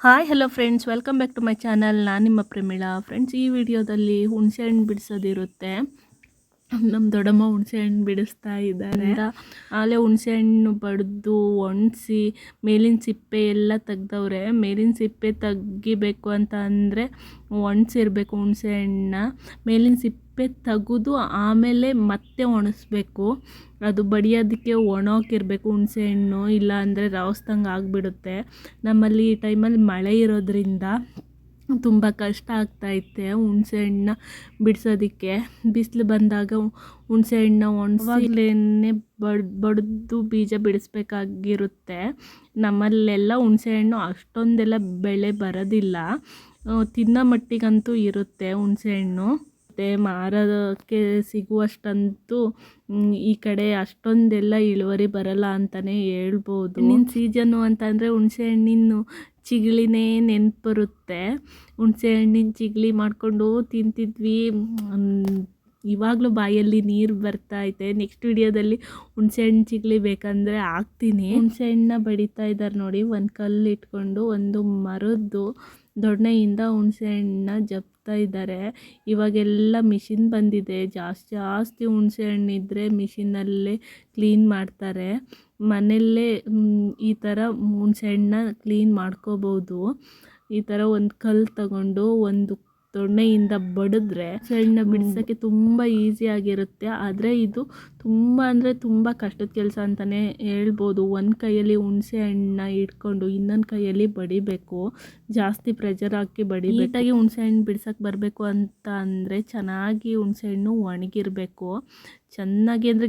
Hi hello friends, welcome back to my channel. ನಾನು ನಿಮ್ಮ Pramila. Friends, ಈ ವಿಡಿಯೋದಲ್ಲಿ ಹುಣಸೆಹಣ್ಣು ಬಿಡಿಸೋದಿರುತ್ತೆ. ನಮ್ಮ ದೊಡ್ಡಮ್ಮ ಹುಣಸೆಹಣ್ಣು ಬಿಡಿಸ್ತಾ ಇದ್ದಾರೆ. ಆಲೇ ಹುಣಸೆಹಣ್ಣು ಬಡಿದು ಒಣಸಿ ಮೇಲಿನ ಸಿಪ್ಪೆ ಎಲ್ಲ ತೆಗ್ದವ್ರೆ. ಮೇಲಿನ ಸಿಪ್ಪೆ ತೆಗಿಬೇಕು ಅಂತ ಅಂದರೆ ಒಣಸಿರ್ಬೇಕು ಹುಣಸೆಹಣ್ಣ. ಮೇಲಿನ ಸಿಪ್ಪೆ ತೆಗೆದು ಆಮೇಲೆ ಮತ್ತೆ ಒಣಗಿಸ್ಬೇಕು. ಅದು ಬಡಿಯೋದಕ್ಕೆ ಒಣಗಿರ್ಬೇಕು ಹುಣಸೆಹಣ್ಣು, ಇಲ್ಲ ಅಂದರೆ ರವಸ್ದಂಗೆ ಆಗಿಬಿಡುತ್ತೆ. ನಮ್ಮಲ್ಲಿ ಈ ಟೈಮಲ್ಲಿ ಮಳೆ ಇರೋದ್ರಿಂದ ತುಂಬ ಕಷ್ಟ ಆಗ್ತಾಯಿತ್ತೆ ಹುಣಸೆಹಣ್ಣ ಬಿಡಿಸೋದಕ್ಕೆ. ಬಿಸಿಲು ಬಂದಾಗ ಹುಣಸೆಹಣ್ಣ ಒಣಸಾಗ್ಲೇ ಬಡಿದು ಬೀಜ ಬಿಡಿಸ್ಬೇಕಾಗಿರುತ್ತೆ. ನಮ್ಮಲ್ಲೆಲ್ಲ ಹುಣಸೆಹಣ್ಣು ಅಷ್ಟೊಂದೆಲ್ಲ ಬೆಳೆ ಬರೋದಿಲ್ಲ, ತಿನ್ನೋ ಮಟ್ಟಿಗಂತೂ ಇರುತ್ತೆ ಹುಣಸೆಹಣ್ಣು. ಮತ್ತು ಮಾರೋಕ್ಕೆ ಸಿಗುವಷ್ಟಂತೂ ಈ ಕಡೆ ಅಷ್ಟೊಂದೆಲ್ಲ ಇಳುವರಿ ಬರಲ್ಲ ಅಂತಲೇ ಹೇಳ್ಬೋದು. ಹಣ್ಣಿನ ಸೀಸನ್ನು ಅಂತಂದರೆ ಹುಣಸೆಹಣ್ಣಿನ ಚಿಗಳಿನೇ ನೆನಪು ಬರುತ್ತೆ. ಹುಣಸೆಹಣ್ಣಿನ ಚಿಗಳಿ ಮಾಡಿಕೊಂಡು ತಿಂತಿದ್ವಿ. ಇವಾಗಲೂ ಬಾಯಲ್ಲಿ ನೀರು ಬರ್ತೈತೆ. ನೆಕ್ಸ್ಟ್ ವಿಡಿಯೋದಲ್ಲಿ ಹುಣಸೆಹಣ್ಣು ಚಿಗಳಿ ಬೇಕಂದರೆ ಹಾಕ್ತೀನಿ. ಹುಣಸೆಹಣ್ಣನ್ನ ಬಡಿತಾ ಇದ್ದಾರೆ ನೋಡಿ. ಒಂದು ಕಲ್ಲು ಇಟ್ಕೊಂಡು ಒಂದು ಮರದ್ದು ದೊಣ್ಣೆಯಿಂದ ಹುಣಸೆಹಣ್ಣನ್ನ ಜಪ್ತಾ ಇದ್ದಾರೆ. ಇವಾಗೆಲ್ಲ ಮಿಷಿನ್ ಬಂದಿದೆ. ಜಾಸ್ತಿ ಹುಣಸೆಹಣ್ಣಿದ್ರೆ ಮಿಷಿನಲ್ಲೇ ಕ್ಲೀನ್ ಮಾಡ್ತಾರೆ. ಮನೆಯಲ್ಲೇ ಈ ಥರ ಹುಣಸೆಹಣ್ಣನ್ನ ಕ್ಲೀನ್ ಮಾಡ್ಕೋಬೋದು. ಈ ಥರ ಒಂದು ಕಲ್ಲು ತಗೊಂಡು ಒಂದು ದೊಣ್ಣೆಯಿಂದ ಬಡಿದ್ರೆ ಹುಣಸೆಹಣ್ಣನ್ನ ಬಿಡಿಸೋಕ್ಕೆ ತುಂಬ ಈಸಿಯಾಗಿರುತ್ತೆ. ಆದರೆ ಇದು ತುಂಬ ಅಂದರೆ ತುಂಬ ಕಷ್ಟದ ಕೆಲಸ ಅಂತಲೇ ಹೇಳ್ಬೋದು. ಒಂದು ಕೈಯಲ್ಲಿ ಹುಣಸೆಹಣ್ಣನ್ನ ಇಟ್ಕೊಂಡು ಇನ್ನೊಂದು ಕೈಯಲ್ಲಿ ಬಡಿಬೇಕು. ಜಾಸ್ತಿ ಪ್ರೆಷರ್ ಹಾಕಿ ಬಡಿಬೇಕು. ನೀಟಾಗಿ ಹುಣಸೆಹಣ್ಣು ಬಿಡ್ಸೋಕ್ಕೆ ಬರಬೇಕು ಅಂತ ಅಂದರೆ ಚೆನ್ನಾಗಿ ಹುಣಸೆಹಣ್ಣು ಒಣಗಿರಬೇಕು. ಚೆನ್ನಾಗಿ ಅಂದರೆ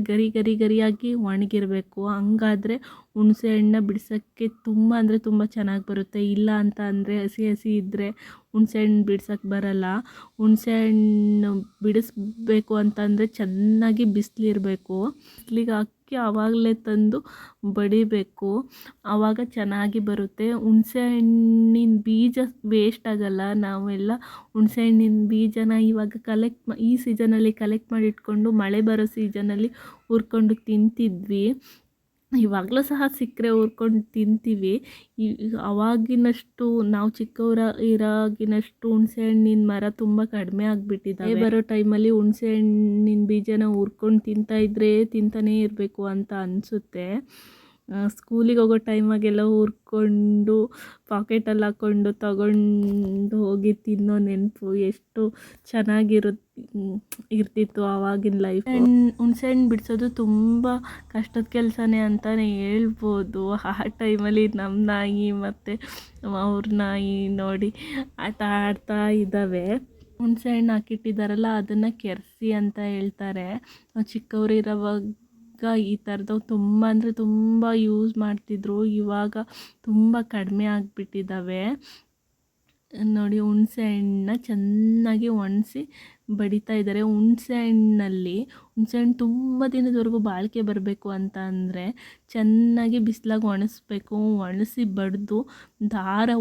ಗರಿಯಾಗಿ ಒಣಗಿರಬೇಕು. ಹಂಗಾದರೆ ಹುಣಸೆಹಣ್ಣನ್ನ ಬಿಡ್ಸೋಕ್ಕೆ ತುಂಬ ಅಂದರೆ ತುಂಬ ಚೆನ್ನಾಗಿ ಬರುತ್ತೆ. ಇಲ್ಲ ಅಂತ ಅಂದರೆ ಹಸಿ ಇದ್ದರೆ ಹುಣಸೆಹಣ್ಣು ಬಿಡ್ಸೋಕ್ಕೆ ಬರಲ್ಲ. ಹುಣಸೆಹಣ್ಣು ಬಿಡಿಸ್ಬೇಕು ಅಂತಂದರೆ ಚೆನ್ನಾಗಿ ಬಿಸಿಲಿರಬೇಕು. ಬಿಸಿಲಿಗೆ ಹಾಕಿ ಆವಾಗಲೇ ತಂದು ಬಡಿಬೇಕು. ಆವಾಗ ಚೆನ್ನಾಗಿ ಬರುತ್ತೆ. ಹುಣಸೆಹಣ್ಣಿನ ಬೀಜ ವೇಸ್ಟ್ ಆಗಲ್ಲ. ನಾವೆಲ್ಲ ಹುಣಸೆಹಣ್ಣಿನ ಬೀಜನ ಇವಾಗ ಈ ಸೀಸನಲ್ಲಿ ಕಲೆಕ್ಟ್ ಮಾಡಿ ಇಟ್ಕೊಂಡು ಮಳೆ ಬರೋ ಸೀಸನಲ್ಲಿ ಹುರ್ಕೊಂಡು ತಿಂತಿದ್ವಿ. ಇವಾಗಲೂ ಸಹ ಸಿಕ್ಕರೆ ಹುರ್ಕೊಂಡು ತಿಂತೀವಿ. ಅವಾಗಿನಷ್ಟು ನಾವು ಇರಾಗಿನಷ್ಟು ಹುಣಸೆಹಣ್ಣಿನ ಮರ ತುಂಬ ಕಡಿಮೆ ಆಗಿಬಿಟ್ಟಿದ್ದಾವೆ. ಬರೋ ಟೈಮಲ್ಲಿ ಹುಣಸೆಹಣ್ಣಿನ ಬೀಜನ ಹುರ್ಕೊಂಡು ತಿಂತಾನೇ ಇರಬೇಕು ಅಂತ ಅನಿಸುತ್ತೆ. ಸ್ಕೂಲಿಗೆ ಹೋಗೋ ಟೈಮಾಗೆಲ್ಲ ಹುರ್ಕೊಂಡು ಪಾಕೆಟಲ್ಲಿ ಹಾಕ್ಕೊಂಡು ತಗೊಂಡು ಹೋಗಿ ತಿನ್ನೋ ನೆನಪು ಎಷ್ಟು ಇರ್ತಿತ್ತು ಆವಾಗಿನ ಲೈಫ್. ಹುಣಸೆಹಣ್ಣು ಬಿಡಿಸೋದು ತುಂಬ ಕಷ್ಟದ ಕೆಲಸನೇ ಅಂತಲೇ ಹೇಳ್ಬೋದು. ಆ ಟೈಮಲ್ಲಿ ನಮ್ಮ ನಾಯಿ ಮತ್ತು ಅವ್ರ ನಾಯಿ ನೋಡಿ ಆಟ ಆಡ್ತಾ ಇದ್ದಾವೆ. ಹುಣಸೆಹಣ್ಣು ಹಾಕಿಟ್ಟಿದ್ದಾರಲ್ಲ, ಅದನ್ನು ಕೆರ್ಸಿ ಅಂತ ಹೇಳ್ತಾರೆ. ಚಿಕ್ಕವರಿರೋವಾಗ ಈ ಥರದವು ತುಂಬ ಅಂದರೆ ತುಂಬ ಯೂಸ್ ಮಾಡ್ತಿದ್ರು. ಇವಾಗ ತುಂಬ ಕಡಿಮೆ ಆಗಿಬಿಟ್ಟಿದ್ದಾವೆ ನೋಡಿ. ಹುಣಸೆಹಣ್ಣನ್ನ ಚೆನ್ನಾಗಿ ಒಣಸಿ ಬಡಿತಾ ಇದ್ದಾರೆ. ಹುಣಸೆಹಣ್ಣು ತುಂಬ ದಿನದವರೆಗೂ ಬಾಳಿಕೆ ಬರಬೇಕು ಅಂತ ಅಂದರೆ ಚೆನ್ನಾಗಿ ಬಿಸಿಲಾಗಿ ಒಣಗಿಸ್ಬೇಕು. ಒಣಸಿ ಬಡಿದು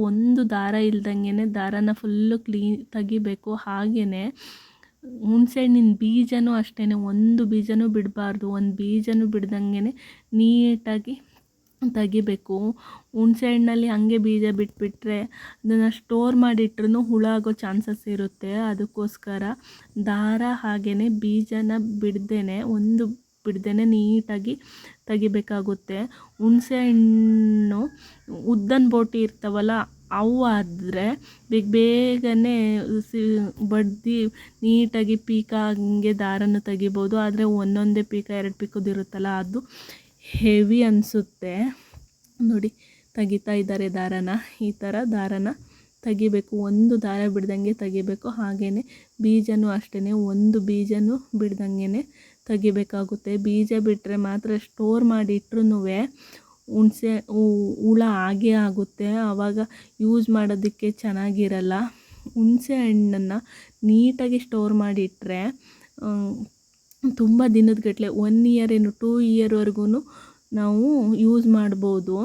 ಒಂದು ದಾರ ಇಲ್ದಂಗೆ ದಾರನ ಫುಲ್ಲು ತೆಗಿಬೇಕು. ಹಾಗೆಯೇ ಹುಣಸೆಹಣ್ಣಿನ ಬೀಜನೂ ಅಷ್ಟೇ, ಒಂದು ಬೀಜನೂ ಬಿಡಬಾರ್ದು. ಒಂದು ಬೀಜನೂ ಬಿಡ್ದಂಗೆ ನೀಟಾಗಿ ತೆಗಿಬೇಕು. ಹುಣಸೆಹಣ್ಣಲ್ಲಿ ಹಾಗೆ ಬೀಜ ಬಿಟ್ಬಿಟ್ರೆ ಅದನ್ನು ಸ್ಟೋರ್ ಮಾಡಿಟ್ರೂ ಹುಳ ಆಗೋ ಚಾನ್ಸಸ್ ಇರುತ್ತೆ. ಅದಕ್ಕೋಸ್ಕರ ದಾರ ಹಾಗೆಯೇ ಬೀಜನ ಬಿಡ್ದೇನೆ ನೀಟಾಗಿ ತೆಗಿಬೇಕಾಗುತ್ತೆ. ಹುಣಸೆಹಣ್ಣು ಉದ್ದನ್ ಬೋಟಿ ಇರ್ತಾವಲ್ಲ, ಅವು ಆದರೆ ಬೇಗನೆ ಬಡ್ದು ನೀಟಾಗಿ ಪೀಕ ಹಂಗೆ ದಾರನ ತೆಗಿಬೋದು. ಆದರೆ ಒಂದೊಂದೇ ಪೀಕ 2 ಪೀಕದಿರುತ್ತಲ್ಲ, ಅದು ಹೆವಿ ಅನಿಸುತ್ತೆ ನೋಡಿ. ತೆಗಿತಾ ಇದ್ದಾರೆ ದಾರನ. ಈ ಥರ ದಾರನ ತೆಗಿಬೇಕು. ಒಂದು ದಾರ ಬಿಡ್ದಂಗೆ ತೆಗಿಬೇಕು. ಹಾಗೆಯೇ ಬೀಜನೂ ಅಷ್ಟೇ, ಒಂದು ಬೀಜನೂ ಬಿಡ್ದಂಗೆ ತೆಗಿಬೇಕಾಗುತ್ತೆ. ಬೀಜ ಬಿಟ್ಟರೆ ಮಾತ್ರ ಸ್ಟೋರ್ ಮಾಡಿ ಇಟ್ರೂ ಹುಳ ಆಗೇ ಆಗುತ್ತೆ. ಆವಾಗ ಯೂಸ್ ಮಾಡೋದಕ್ಕೆ ಚೆನ್ನಾಗಿರಲ್ಲ. ಹುಣಸೆ ಹಣ್ಣನ್ನು ನೀಟಾಗಿ ಸ್ಟೋರ್ ಮಾಡಿಟ್ರೆ ತುಂಬ ದಿನದಗಟ್ಟಲೆ 1 ಇಯರ್ 2 ಇಯರ್ವರೆಗೂ ನಾವು ಯೂಸ್ ಮಾಡ್ಬೋದು.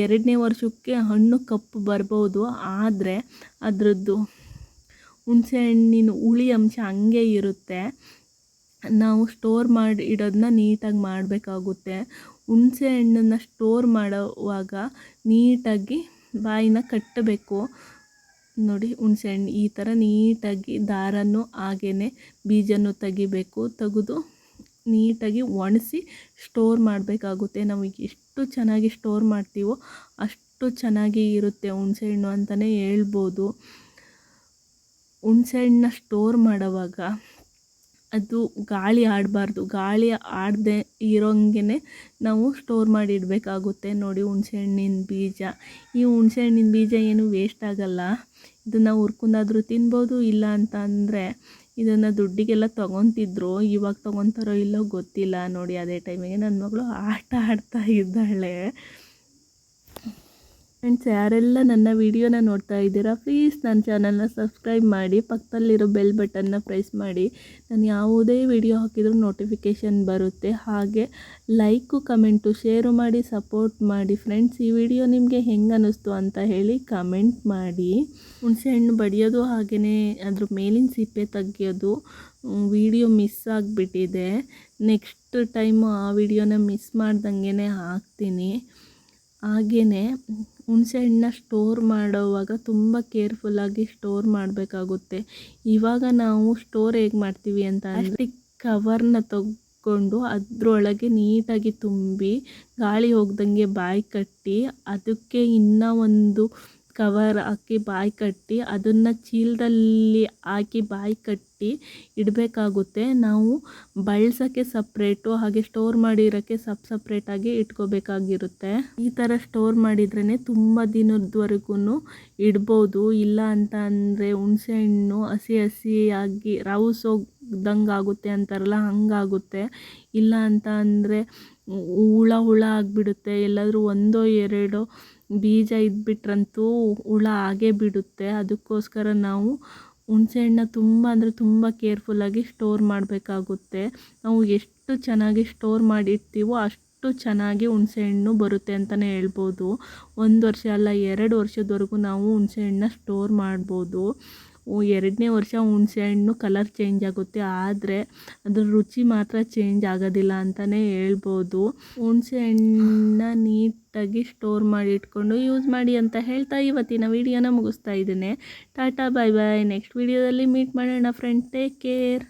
2ನೇ ವರ್ಷಕ್ಕೆ ಹಣ್ಣು ಕಪ್ಪು ಬರ್ಬೋದು. ಆದರೆ ಅದರದ್ದು ಹುಣಸೆ ಹಣ್ಣಿನ ಹುಳಿ ಅಂಶ ಹಂಗೆ ಇರುತ್ತೆ. ನಾವು ಸ್ಟೋರ್ ಮಾಡಿ ಇಡೋದನ್ನ ನೀಟಾಗಿ ಮಾಡಬೇಕಾಗುತ್ತೆ. ಹುಣಸೆ ಹಣ್ಣನ್ನು ಸ್ಟೋರ್ ಮಾಡೋವಾಗ ನೀಟಾಗಿ ಬಾಯಿನ ಕಟ್ಟಬೇಕು. ನೋಡಿ ಹುಣಸೆಹಣ್ಣು ಈ ಥರ ನೀಟಾಗಿ ದಾರನೂ ಹಾಗೇ ಬೀಜನೂ ತೆಗಿಬೇಕು. ತೆಗೆದು ನೀಟಾಗಿ ಒಣಸಿ ಸ್ಟೋರ್ ಮಾಡಬೇಕಾಗುತ್ತೆ. ನಾವು ಎಷ್ಟು ಚೆನ್ನಾಗಿ ಸ್ಟೋರ್ ಮಾಡ್ತೀವೋ ಅಷ್ಟು ಚೆನ್ನಾಗಿ ಇರುತ್ತೆ ಹುಣಸೆಹಣ್ಣು ಅಂತಲೇ ಹೇಳ್ಬೋದು. ಹುಣಸೆಹಣ್ಣನ್ನ ಸ್ಟೋರ್ ಮಾಡೋವಾಗ ಅದು ಗಾಳಿ ಆಡಬಾರ್ದು. ಗಾಳಿ ಆಡದೆ ಇರೋಂಗೆ ನಾವು ಸ್ಟೋರ್ ಮಾಡಿ ಇಡಬೇಕಾಗುತ್ತೆ. ನೋಡಿ ಹುಣಸೆಹಣ್ಣಿನ ಬೀಜ, ಈ ಹುಣಸೆಹಣ್ಣಿನ ಬೀಜ ಏನು ವೇಸ್ಟ್ ಆಗೋಲ್ಲ. ಇದನ್ನು ಹುರ್ಕೊಂಡಾದರೂ ತಿನ್ಬೋದು, ಇಲ್ಲ ಅಂತ ಅಂದರೆ ಇದನ್ನು ದುಡ್ಡಿಗೆಲ್ಲ ತೊಗೊತಿದ್ರು. ಇವಾಗ ತೊಗೊತಾರೋ ಇಲ್ಲೋ ಗೊತ್ತಿಲ್ಲ. ನೋಡಿ ಅದೇ ಟೈಮಿಗೆ ನನ್ನ ಮಗಳು ಆಟ ಆಡ್ತಾ ಇದ್ದಾಳೆ. ಫ್ರೆಂಡ್ಸ್, ಯಾರೆಲ್ಲ ನನ್ನ ವಿಡಿಯೋನ ನೋಡ್ತಾ ಇದ್ದೀರಾ, ಪ್ಲೀಸ್ ನನ್ನ ಚಾನಲ್ನ ಸಬ್ಸ್ಕ್ರೈಬ್ ಮಾಡಿ, ಪಕ್ಕದಲ್ಲಿರೋ ಬೆಲ್ ಬಟನ್ನ ಪ್ರೆಸ್ ಮಾಡಿ. ನಾನು ಯಾವುದೇ ವಿಡಿಯೋ ಹಾಕಿದರೂ ನೋಟಿಫಿಕೇಷನ್ ಬರುತ್ತೆ. ಹಾಗೆ ಲೈಕು, ಕಮೆಂಟು, ಶೇರು ಮಾಡಿ ಸಪೋರ್ಟ್ ಮಾಡಿ. ಫ್ರೆಂಡ್ಸ್, ಈ ವಿಡಿಯೋ ನಿಮಗೆ ಹೆಂಗೆ ಅನ್ನಿಸ್ತು ಅಂತ ಹೇಳಿ ಕಮೆಂಟ್ ಮಾಡಿ. ಹುಣಸೆಹಣ್ಣು ಬಡಿಯೋದು ಹಾಗೆಯೇ ಅದ್ರ ಮೇಲಿನ ಸಿಪ್ಪೆ ತೆಗಿಯೋದು ವಿಡಿಯೋ ಮಿಸ್ ಆಗಿಬಿಟ್ಟಿದೆ. ನೆಕ್ಸ್ಟ್ ಟೈಮು ಆ ವಿಡಿಯೋನ ಮಿಸ್ ಮಾಡ್ದಂಗೆ ಹಾಕ್ತೀನಿ. ಹಾಗೆಯೇ ಹುಣಸೆಹಣ್ಣನ್ನ ಸ್ಟೋರ್ ಮಾಡೋವಾಗ ತುಂಬ ಕೇರ್ಫುಲ್ಲಾಗಿ ಸ್ಟೋರ್ ಮಾಡಬೇಕಾಗುತ್ತೆ. ಇವಾಗ ನಾವು ಸ್ಟೋರ್ ಹೇಗೆ ಮಾಡ್ತೀವಿ ಅಂತ ಅಂದರೆ ಕವರ್ನ ತಗೊಂಡು ಅದರೊಳಗೆ ನೀಟಾಗಿ ತುಂಬಿ ಗಾಳಿ ಹೋಗ್ದಂಗೆ ಬಾಯಿ ಕಟ್ಟಿ, ಅದಕ್ಕೆ ಇನ್ನೂ ಒಂದು ಕವರ್ ಹಾಕಿ ಬಾಯಿ ಕಟ್ಟಿ, ಅದನ್ನು ಚೀಲದಲ್ಲಿ ಹಾಕಿ ಬಾಯಿ ಕಟ್ಟಿ ಇಡಬೇಕಾಗುತ್ತೆ. ನಾವು ಬಳಸೋಕ್ಕೆ ಸಪ್ರೇಟು, ಹಾಗೆ ಸ್ಟೋರ್ ಮಾಡಿರೋಕ್ಕೆ ಸಪ್ರೇಟಾಗಿ ಇಟ್ಕೋಬೇಕಾಗಿರುತ್ತೆ. ಈ ಥರ ಸ್ಟೋರ್ ಮಾಡಿದ್ರೇ ತುಂಬ ದಿನದವರೆಗೂ ಇಡ್ಬೋದು. ಇಲ್ಲ ಅಂತ ಅಂದರೆ ಹುಣಸೆಹಣ್ಣು ಹಸಿಯಾಗಿ ರೌಸೋಗ್ದಂಗೆ ಆಗುತ್ತೆ ಅಂತಾರಲ್ಲ, ಹಂಗಾಗುತ್ತೆ. ಇಲ್ಲ ಅಂತ ಅಂದರೆ ಹುಳ ಆಗಿಬಿಡುತ್ತೆ. ಎಲ್ಲಾದರೂ ಒಂದೋ ಎರಡೋ ಬೀಜ ಇದ್ಬಿಟ್ರಂತೂ ಹುಳ ಆಗೇ ಬಿಡುತ್ತೆ. ಅದಕ್ಕೋಸ್ಕರ ನಾವು ಹುಣಸೆಹಣ್ಣನ್ನ ತುಂಬ ಕೇರ್ಫುಲ್ಲಾಗಿ ಸ್ಟೋರ್ ಮಾಡಬೇಕಾಗುತ್ತೆ. ನಾವು ಎಷ್ಟು ಚೆನ್ನಾಗಿ ಸ್ಟೋರ್ ಮಾಡಿರ್ತೀವೋ ಅಷ್ಟು ಚೆನ್ನಾಗಿ ಹುಣಸೆಹಣ್ಣು ಬರುತ್ತೆ ಅಂತಲೇ ಹೇಳ್ಬೋದು. 1 ವರ್ಷ ಅಲ್ಲ 2 ವರ್ಷದವರೆಗೂ ನಾವು ಹುಣಸೆಹಣ್ಣನ್ನ ಸ್ಟೋರ್ ಮಾಡ್ಬೋದು. 2ನೇ ವರ್ಷ ಹುಣಸೆಹಣ್ಣು ಕಲರ್ ಚೇಂಜ್ ಆಗುತ್ತೆ, ಆದರೆ ಅದ್ರ ರುಚಿ ಮಾತ್ರ ಚೇಂಜ್ ಆಗೋದಿಲ್ಲ ಅಂತಲೇ ಹೇಳ್ಬೋದು. ಹುಣಸೆಹಣ್ಣನ್ನ ನೀಟಾಗಿ ಸ್ಟೋರ್ ಮಾಡಿ ಇಟ್ಕೊಂಡು ಯೂಸ್ ಮಾಡಿ ಅಂತ ಹೇಳ್ತಾ ಇವತ್ತಿನ ವಿಡಿಯೋನ ಮುಗಿಸ್ತಾ ಇದ್ದೇನೆ. ಟಾಟಾ, ಬಾಯ್ ಬಾಯ್. ನೆಕ್ಸ್ಟ್ ವಿಡಿಯೋದಲ್ಲಿ ಮೀಟ್ ಮಾಡೋಣ ಫ್ರೆಂಡ್. Take care.